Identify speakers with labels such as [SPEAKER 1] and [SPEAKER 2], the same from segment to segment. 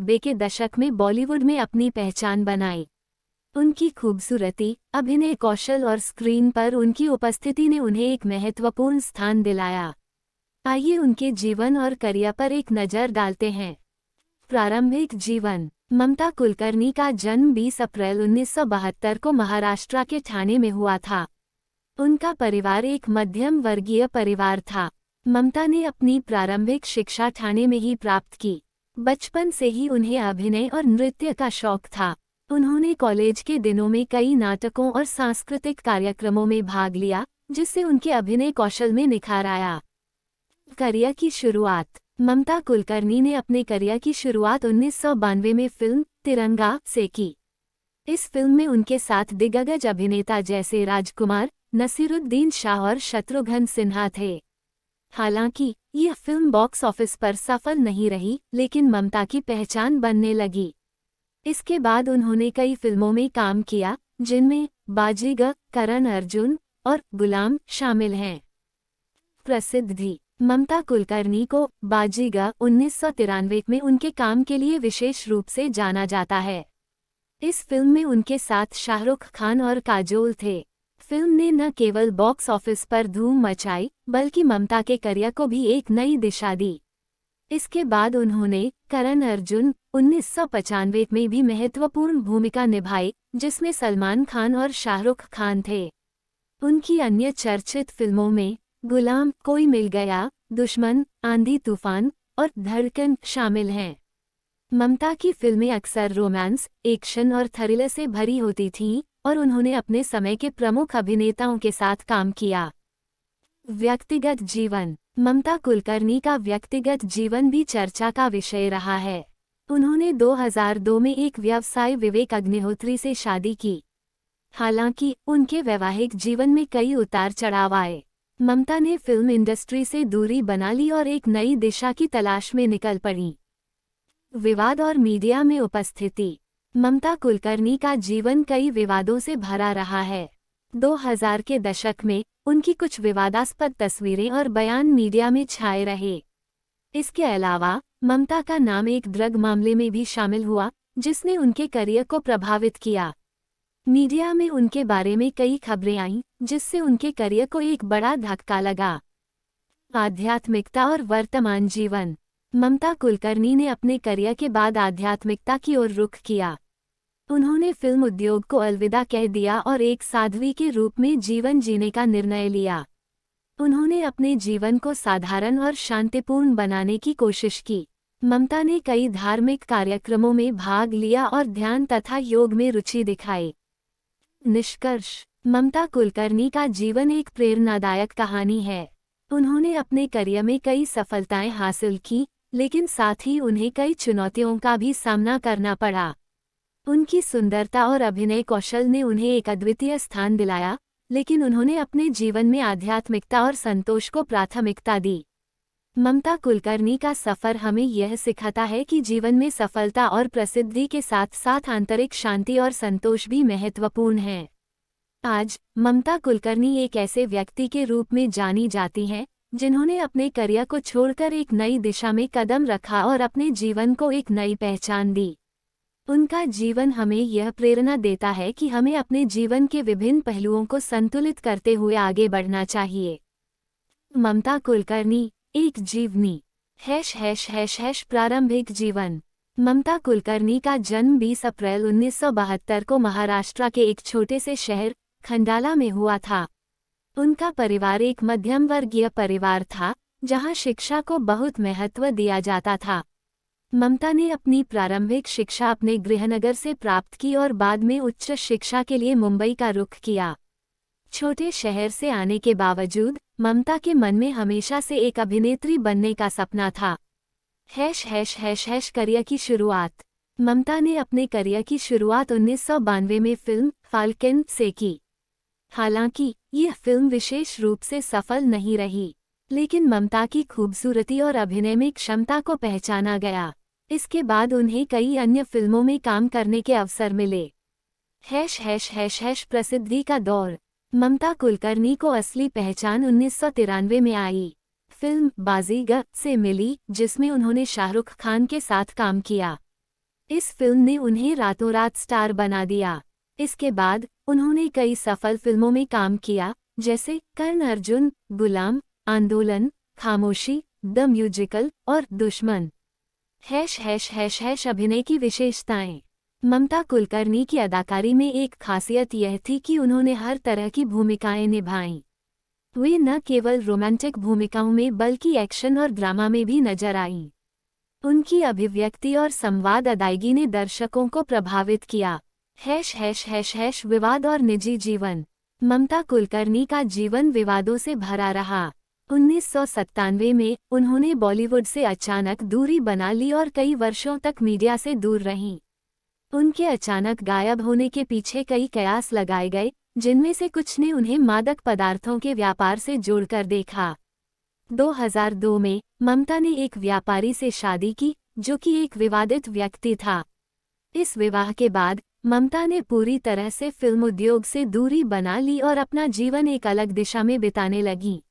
[SPEAKER 1] 1990 के दशक में बॉलीवुड में अपनी पहचान बनाई। उनकी खूबसूरती, अभिनय कौशल और स्क्रीन पर उनकी उपस्थिति ने उन्हें एक महत्वपूर्ण स्थान दिलाया। आइए उनके जीवन और करियर पर एक नज़र डालते हैं। प्रारंभिक जीवन। ममता कुलकर्णी का जन्म 20 अप्रैल 1972 को महाराष्ट्र के ठाणे में हुआ था। उनका परिवार एक मध्यम वर्गीय परिवार था। ममता ने अपनी प्रारंभिक शिक्षा ठाणे में ही प्राप्त की। बचपन से ही उन्हें अभिनय और नृत्य का शौक था। उन्होंने कॉलेज के दिनों में कई नाटकों और सांस्कृतिक कार्यक्रमों में भाग लिया, जिससे उनके अभिनय कौशल में निखार आया। करियर की शुरुआत। ममता कुलकर्णी ने अपने करियर की शुरुआत 1992 में फिल्म तिरंगा से की। इस फिल्म में उनके साथ दिग्गज अभिनेता जैसे राजकुमार, नसीरुद्दीन शाह और शत्रुघ्न सिन्हा थे। हालांकि यह फिल्म बॉक्स ऑफिस पर सफल नहीं रही, लेकिन ममता की पहचान बनने लगी। इसके बाद उन्होंने कई फिल्मों में काम किया, जिनमें बाजीगर, करण अर्जुन और गुलाम शामिल हैं। प्रसिद्धि। ममता कुलकर्णी को बाजीगर 1993 में उनके काम के लिए विशेष रूप से जाना जाता है। इस फिल्म में उनके साथ शाहरुख खान और काजोल थे। फिल्म ने न केवल बॉक्स ऑफिस पर धूम मचाई, बल्कि ममता के करियर को भी एक नई दिशा दी। इसके बाद उन्होंने करण अर्जुन 1995 में भी महत्वपूर्ण भूमिका निभाई, जिसमें सलमान खान और शाहरुख खान थे। उनकी अन्य चर्चित फिल्मों में गुलाम, कोई मिल गया, दुश्मन, आंधी तूफान और धड़कन शामिल हैं। ममता की फिल्में अक्सर रोमांस, एक्शन और थ्रिलर से भरी होती थीं और उन्होंने अपने समय के प्रमुख अभिनेताओं के साथ काम किया। व्यक्तिगत जीवन। ममता कुलकर्णी का व्यक्तिगत जीवन भी चर्चा का विषय रहा है। उन्होंने 2002 में एक व्यवसायी विवेक अग्निहोत्री से शादी की। हालांकि उनके वैवाहिक जीवन में कई उतार चढ़ाव आए। ममता ने फिल्म इंडस्ट्री से दूरी बना ली और एक नई दिशा की तलाश में निकल पड़ी। विवाद और मीडिया में उपस्थिति। ममता कुलकर्णी का जीवन कई विवादों से भरा रहा है। 2000 के दशक में उनकी कुछ विवादास्पद तस्वीरें और बयान मीडिया में छाए रहे। इसके अलावा ममता का नाम एक ड्रग मामले में भी शामिल हुआ, जिसने उनके करियर को प्रभावित किया। मीडिया में उनके बारे में कई खबरें आईं, जिससे उनके करियर को एक बड़ा धक्का लगा। आध्यात्मिकता और वर्तमान जीवन। ममता कुलकर्णी ने अपने करियर के बाद आध्यात्मिकता की ओर रुख किया। उन्होंने फिल्म उद्योग को अलविदा कह दिया और एक साध्वी के रूप में जीवन जीने का निर्णय लिया। उन्होंने अपने जीवन को साधारण और शांतिपूर्ण बनाने की कोशिश की। ममता ने कई धार्मिक कार्यक्रमों में भाग लिया और ध्यान तथा योग में रुचि दिखाई। निष्कर्ष। ममता कुलकर्णी का जीवन एक प्रेरणादायक कहानी है। उन्होंने अपने करियर में कई सफलताएं हासिल की, लेकिन साथ ही उन्हें कई चुनौतियों का भी सामना करना पड़ा। उनकी सुंदरता और अभिनय कौशल ने उन्हें एक अद्वितीय स्थान दिलाया, लेकिन उन्होंने अपने जीवन में आध्यात्मिकता और संतोष को प्राथमिकता दी। ममता कुलकर्णी का सफर हमें यह सिखाता है कि जीवन में सफलता और प्रसिद्धि के साथ साथ आंतरिक शांति और संतोष भी महत्वपूर्ण है। आज ममता कुलकर्णी एक ऐसे व्यक्ति के रूप में जानी जाती हैं, जिन्होंने अपने करियर को छोड़कर एक नई दिशा में कदम रखा और अपने जीवन को एक नई पहचान दी। उनका जीवन हमें यह प्रेरणा देता है कि हमें अपने जीवन के विभिन्न पहलुओं को संतुलित करते हुए आगे बढ़ना चाहिए। ममता कुलकर्णी, एक जीवनी। प्रारंभिक जीवन। ममता कुलकर्णी का जन्म 20 अप्रैल 1972 को महाराष्ट्र के एक छोटे से शहर खंडाला में हुआ था। उनका परिवार एक मध्यम वर्गीय परिवार था, जहां शिक्षा को बहुत महत्व दिया जाता था। ममता ने अपनी प्रारंभिक शिक्षा अपने गृहनगर से प्राप्त की और बाद में उच्च शिक्षा के लिए मुंबई का रुख किया। छोटे शहर से आने के बावजूद ममता के मन में हमेशा से एक अभिनेत्री बनने का सपना था। करियर की शुरुआत। ममता ने अपने करियर की शुरुआत 1992 में फिल्म फाल्कन से की। हालांकि यह फिल्म विशेष रूप से सफल नहीं रही, लेकिन ममता की खूबसूरती और अभिनय में क्षमता को पहचाना गया। इसके बाद उन्हें कई अन्य फिल्मों में काम करने के अवसर मिले। प्रसिद्धि का दौर। ममता कुलकर्णी को असली पहचान 1993 में आई। फिल्म बाजीगर से मिली, जिसमें उन्होंने शाहरुख खान के साथ काम किया। इस फिल्म ने उन्हें रातों रात स्टार बना दिया। इसके बाद उन्होंने कई सफल फिल्मों में काम किया, जैसे कर्ण अर्जुन, गुलाम, आंदोलन, खामोशी, द म्यूजिकल और दुश्मन। अभिनय की विशेषताएं। ममता कुलकर्णी की अदाकारी में एक खासियत यह थी कि उन्होंने हर तरह की भूमिकाएं निभाईं। वे न केवल रोमांटिक भूमिकाओं में बल्कि एक्शन और ड्रामा में भी नजर आईं। उनकी अभिव्यक्ति और संवाद अदायगी ने दर्शकों को प्रभावित किया। विवाद और निजी जीवन। ममता कुलकर्णी का जीवन विवादों से भरा रहा। 1997 में उन्होंने बॉलीवुड से अचानक दूरी बना ली और कई वर्षों तक मीडिया से दूर रहीं। उनके अचानक गायब होने के पीछे कई कयास लगाए गए, जिनमें से कुछ ने उन्हें मादक पदार्थों के व्यापार से जोड़कर देखा। 2002 में ममता ने एक व्यापारी से शादी की, जो कि एक विवादित व्यक्ति था। इस विवाह के बाद ममता ने पूरी तरह से फिल्म उद्योग से दूरी बना ली और अपना जीवन एक अलग दिशा में बिताने लगी।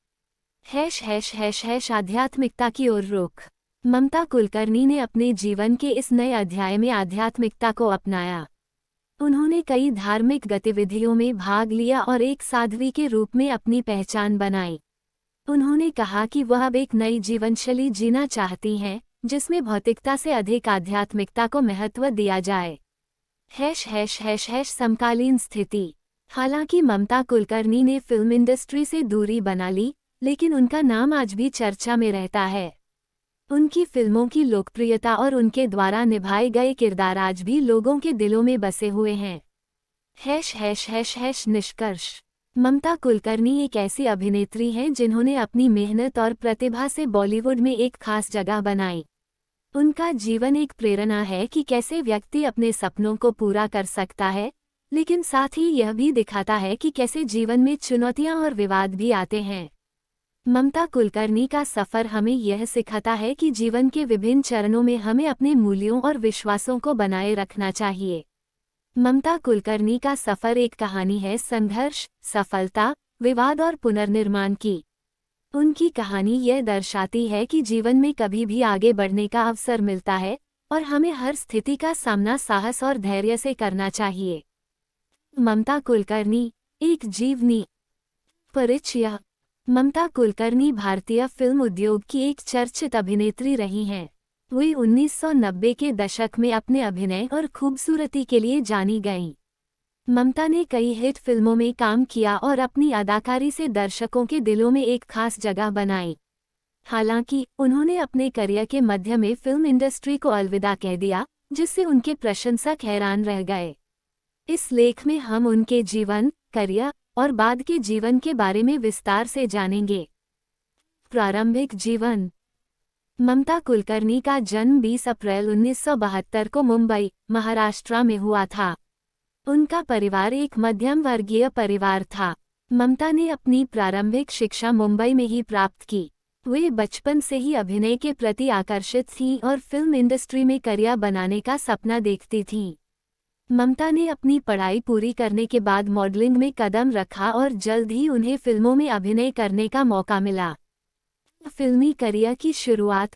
[SPEAKER 1] आध्यात्मिकता की ओर रुख। ममता कुलकर्णी ने अपने जीवन के इस नए अध्याय में आध्यात्मिकता को अपनाया। उन्होंने कई धार्मिक गतिविधियों में भाग लिया और एक साध्वी के रूप में अपनी पहचान बनाई। उन्होंने कहा कि वह अब एक नई जीवनशैली जीना चाहती हैं, जिसमें भौतिकता से अधिक आध्यात्मिकता को महत्व दिया जाए। समकालीन स्थिति। हालांकि ममता कुलकर्णी ने फिल्म इंडस्ट्री से दूरी बना ली, लेकिन उनका नाम आज भी चर्चा में रहता है। उनकी फिल्मों की लोकप्रियता और उनके द्वारा निभाए गए किरदार आज भी लोगों के दिलों में बसे हुए हैं। निष्कर्ष। ममता कुलकर्णी एक ऐसी अभिनेत्री हैं जिन्होंने अपनी मेहनत और प्रतिभा से बॉलीवुड में एक खास जगह बनाई। उनका जीवन एक प्रेरणा है कि कैसे व्यक्ति अपने सपनों को पूरा कर सकता है, लेकिन साथ ही यह भी दिखाता है कि कैसे जीवन में चुनौतियां और विवाद भी आते हैं। ममता कुलकर्णी का सफर हमें यह सिखाता है कि जीवन के विभिन्न चरणों में हमें अपने मूल्यों और विश्वासों को बनाए रखना चाहिए। ममता कुलकर्णी का सफर एक कहानी है संघर्ष, सफलता, विवाद और पुनर्निर्माण की। उनकी कहानी यह दर्शाती है कि जीवन में कभी भी आगे बढ़ने का अवसर मिलता है और हमें हर स्थिति का सामना साहस और धैर्य से करना चाहिए। ममता कुलकर्णी, एक जीवनी परिचय। ममता कुलकर्णी भारतीय फिल्म उद्योग की एक चर्चित अभिनेत्री रही हैं। वे 1990 के दशक में अपने अभिनय और खूबसूरती के लिए जानी गईं। ममता ने कई हिट फिल्मों में काम किया और अपनी अदाकारी से दर्शकों के दिलों में एक खास जगह बनाई। हालांकि उन्होंने अपने करियर के मध्य में फिल्म इंडस्ट्री को अलविदा कह दिया, जिससे उनके प्रशंसक हैरान रह गए। इस लेख में हम उनके जीवन, करियर और बाद के जीवन के बारे में विस्तार से जानेंगे। प्रारंभिक जीवन। ममता कुलकर्णी का जन्म 20 अप्रैल 1972 को मुंबई, महाराष्ट्र में हुआ था। उनका परिवार एक मध्यम वर्गीय परिवार था। ममता ने अपनी प्रारंभिक शिक्षा मुंबई में ही प्राप्त की। वे बचपन से ही अभिनय के प्रति आकर्षित थीं और फिल्म इंडस्ट्री में करियर बनाने का सपना देखती थीं। ममता ने अपनी पढ़ाई पूरी करने के बाद मॉडलिंग में कदम रखा और जल्द ही उन्हें फिल्मों में अभिनय करने का मौका मिला। फिल्मी करियर की शुरुआत।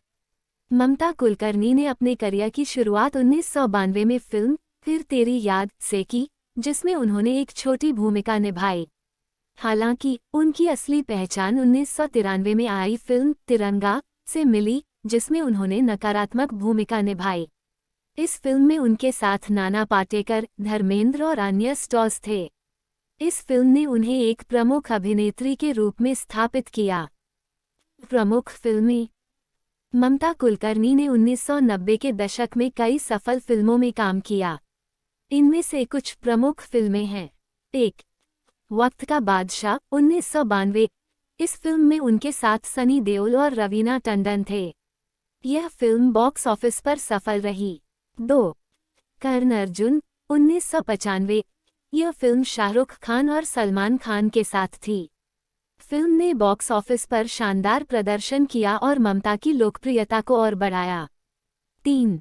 [SPEAKER 1] ममता कुलकर्णी ने अपने करियर की शुरुआत 1992 में फिल्म फिर तेरी याद से की, जिसमें उन्होंने एक छोटी भूमिका निभाई। हालांकि उनकी असली पहचान 1993 में आई फिल्म तिरंगा से मिली, जिसमें उन्होंने नकारात्मक भूमिका निभाई। इस फिल्म में उनके साथ नाना पाटेकर, धर्मेंद्र और अन्य स्टार्स थे। इस फिल्म ने उन्हें एक प्रमुख अभिनेत्री के रूप में स्थापित किया। प्रमुख फिल्में। ममता कुलकर्णी ने 1990 के दशक में कई सफल फिल्मों में काम किया। इनमें से कुछ प्रमुख फिल्में हैं। 1. वक्त का बादशाह 1992। इस फिल्म में उनके साथ सनी देओल और रवीना टंडन थे। यह फिल्म बॉक्स ऑफिस पर सफल रही। 2. कर्ण अर्जुन 1995। यह फिल्म शाहरुख खान और सलमान खान के साथ थी। फिल्म ने बॉक्स ऑफिस पर शानदार प्रदर्शन किया और ममता की लोकप्रियता को और बढ़ाया। 3.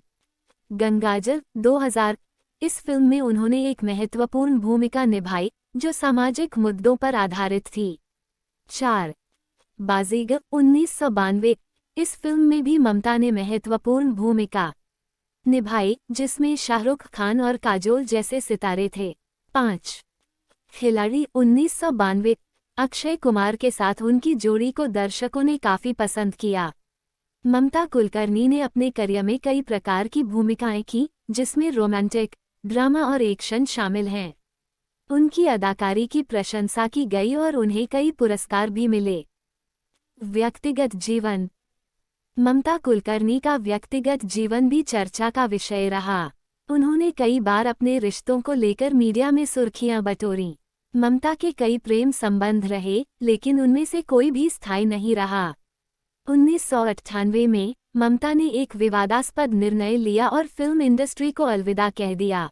[SPEAKER 1] गंगाजल 2000। इस फिल्म में उन्होंने एक महत्वपूर्ण भूमिका निभाई जो सामाजिक मुद्दों पर आधारित थी। 4. बाजीगर 1992। इस फिल्म में भी ममता ने महत्वपूर्ण भूमिका निभाई, जिसमें शाहरुख खान और काजोल जैसे सितारे थे। 5 खिलाड़ी 1992 अक्षय कुमार के साथ उनकी जोड़ी को दर्शकों ने काफी पसंद किया। ममता कुलकर्णी ने अपने करियर में कई प्रकार की भूमिकाएं की, जिसमें रोमांटिक, ड्रामा और एक्शन शामिल हैं। उनकी अदाकारी की प्रशंसा की गई और उन्हें कई पुरस्कार भी मिले। व्यक्तिगत जीवन। ममता कुलकर्णी का व्यक्तिगत जीवन भी चर्चा का विषय रहा। उन्होंने कई बार अपने रिश्तों को लेकर मीडिया में सुर्खियां बटोरीं। ममता के कई प्रेम संबंध रहे, लेकिन उनमें से कोई भी स्थायी नहीं रहा। 1998 में ममता ने एक विवादास्पद निर्णय लिया और फिल्म इंडस्ट्री को अलविदा कह दिया।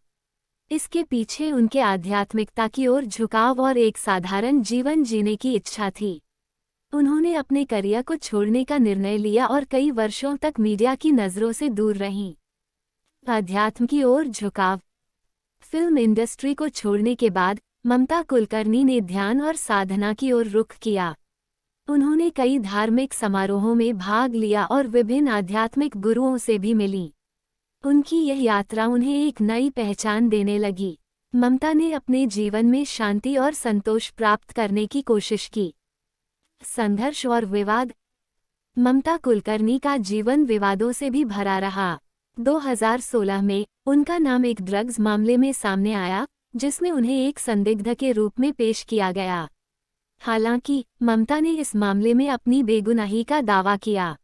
[SPEAKER 1] इसके पीछे उनके आध्यात्मिकता की ओर झुकाव और एक साधारण जीवन जीने की इच्छा थी। उन्होंने अपने करियर को छोड़ने का निर्णय लिया और कई वर्षों तक मीडिया की नज़रों से दूर रहीं। अध्यात्म की ओर झुकाव। फिल्म इंडस्ट्री को छोड़ने के बाद ममता कुलकर्णी ने ध्यान और साधना की ओर रुख किया। उन्होंने कई धार्मिक समारोहों में भाग लिया और विभिन्न आध्यात्मिक गुरुओं से भी मिलीं। उनकी यह यात्रा उन्हें एक नई पहचान देने लगी। ममता ने अपने जीवन में शांति और संतोष प्राप्त करने की कोशिश की। संघर्ष और विवाद। ममता कुलकर्णी का जीवन विवादों से भी भरा रहा। 2016 में उनका नाम एक ड्रग्स मामले में सामने आया, जिसमें उन्हें एक संदिग्ध के रूप में पेश किया गया। हालांकि ममता ने इस मामले में अपनी बेगुनाही का दावा किया।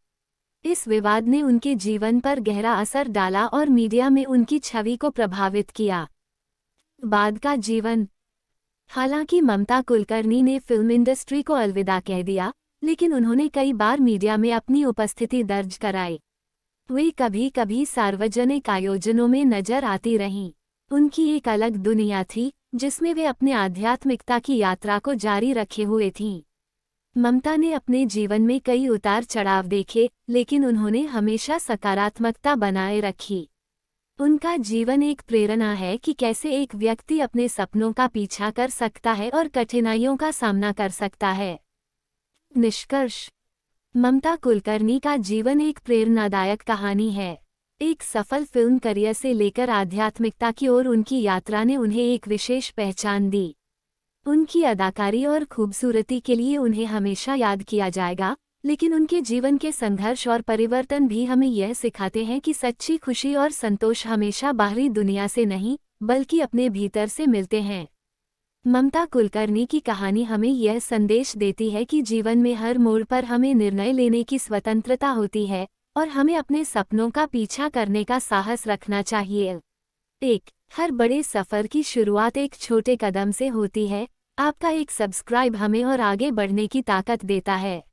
[SPEAKER 1] इस विवाद ने उनके जीवन पर गहरा असर डाला और मीडिया में उनकी छवि को प्रभावित किया। बाद का जीवन। हालांकि ममता कुलकर्णी ने फिल्म इंडस्ट्री को अलविदा कह दिया, लेकिन उन्होंने कई बार मीडिया में अपनी उपस्थिति दर्ज कराई। वे कभी कभी सार्वजनिक आयोजनों में नजर आती रहीं। उनकी एक अलग दुनिया थी, जिसमें वे अपने आध्यात्मिकता की यात्रा को जारी रखे हुए थीं। ममता ने अपने जीवन में कई उतार चढ़ाव देखे, लेकिन उन्होंने हमेशा सकारात्मकता बनाए रखी। उनका जीवन एक प्रेरणा है कि कैसे एक व्यक्ति अपने सपनों का पीछा कर सकता है और कठिनाइयों का सामना कर सकता है। निष्कर्ष। ममता कुलकर्णी का जीवन एक प्रेरणादायक कहानी है। एक सफल फिल्म करियर से लेकर आध्यात्मिकता की ओर उनकी यात्रा ने उन्हें एक विशेष पहचान दी। उनकी अदाकारी और खूबसूरती के लिए उन्हें हमेशा याद किया जाएगा, लेकिन उनके जीवन के संघर्ष और परिवर्तन भी हमें यह सिखाते हैं कि सच्ची खुशी और संतोष हमेशा बाहरी दुनिया से नहीं, बल्कि अपने भीतर से मिलते हैं। ममता कुलकर्णी की कहानी हमें यह संदेश देती है कि जीवन में हर मोड़ पर हमें निर्णय लेने की स्वतंत्रता होती है और हमें अपने सपनों का पीछा करने का साहस रखना चाहिए। हर बड़े सफ़र की शुरुआत एक छोटे कदम से होती है। आपका एक सब्सक्राइब हमें और आगे बढ़ने की ताकत देता है।